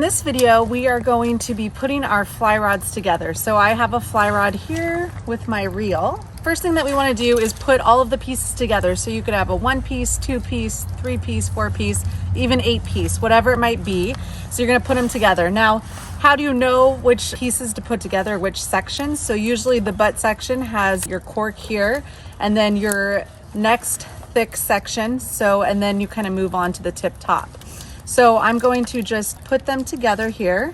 this video, we are going to be putting our fly rods together. So I have a fly rod here with my reel. First thing that we want to do is put all of the pieces together. So you could have a 1-piece, 2-piece, 3-piece, 4-piece, even 8-piece, whatever it might be. So you're going to put them together. Now, how do you know which pieces to put together, which sections? So usually the butt section has your cork here, and then your next thick section. And then you kind of move on to the tip top. So I'm going to just put them together here.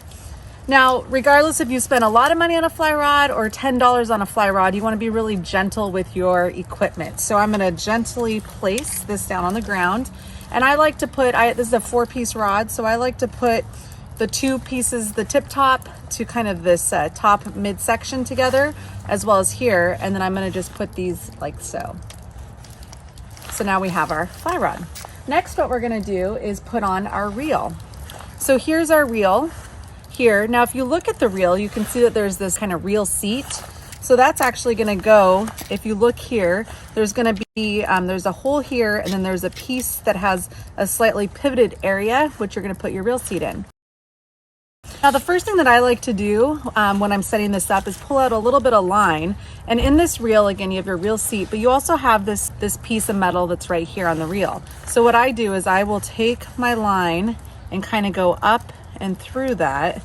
Now, regardless if you spend a lot of money on a fly rod or $10 on a fly rod, you want to be really gentle with your equipment. So I'm going to gently place this down on the ground. And I like to put, this is a 4-piece rod, so I like to put the 2 pieces, the tip top to kind of this top midsection together, as well as here. And then I'm going to just put these like so. So now we have our fly rod. Next, what we're going to do is put on our reel. So here's our reel here. Now, if you look at the reel, you can see that there's this kind of reel seat. So that's actually going to go, if you look here, there's going to be, there's a hole here, and then there's a piece that has a slightly pivoted area, which you're going to put your reel seat in. Now, the first thing that I like to do when I'm setting this up is pull out a little bit of line. And in this reel, again, you have your reel seat, but you also have this piece of metal that's right here on the reel. So what I do is I will take my line and kind of go up and through that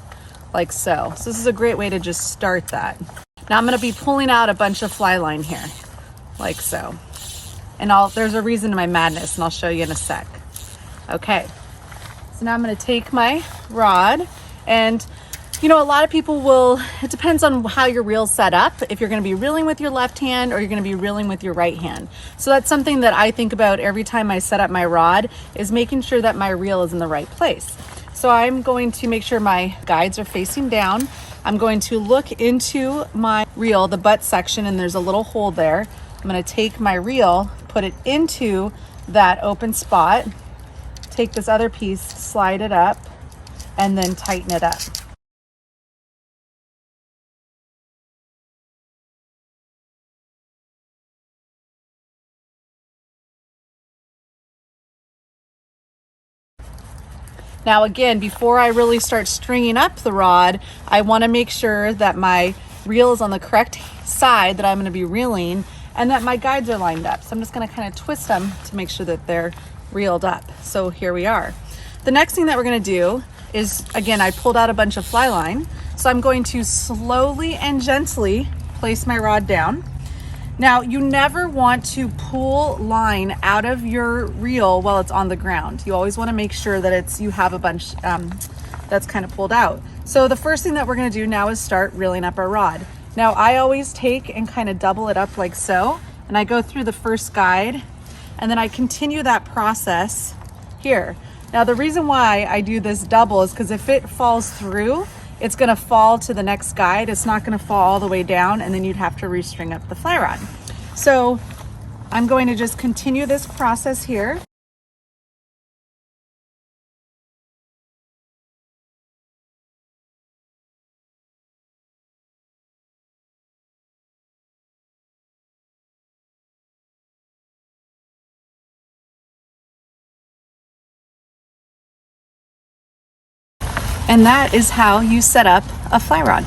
like so. So this is a great way to just start that. Now I'm going to be pulling out a bunch of fly line here like so. And there's a reason to my madness, and I'll show you in a sec. Okay. So now I'm going to take my rod. And you know, a lot of people it depends on how your reel's set up, if you're going to be reeling with your left hand or you're going to be reeling with your right hand. So that's something that I think about every time I set up my rod, is making sure that my reel is in the right place. So I'm going to make sure my guides are facing down. I'm going to look into my reel, the butt section, and there's a little hole there. I'm going to take my reel, put it into that open spot, take this other piece, slide it up, and then tighten it up. Now again, before I really start stringing up the rod, I want to make sure that my reel is on the correct side that I'm going to be reeling, and that my guides are lined up. So I'm just going to kind of twist them to make sure that they're reeled up. So here we are. The next thing that we're going to do is, again, I pulled out a bunch of fly line. So I'm going to slowly and gently place my rod down. Now, you never want to pull line out of your reel while it's on the ground. You always want to make sure that you have a bunch that's kind of pulled out. So the first thing that we're going to do now is start reeling up our rod. Now, I always take and kind of double it up like so, and I go through the first guide, and then I continue that process here. Now, the reason why I do this double is because if it falls through, it's going to fall to the next guide. It's not going to fall all the way down, and then you'd have to restring up the fly rod. So I'm going to just continue this process here. And that is how you set up a fly rod.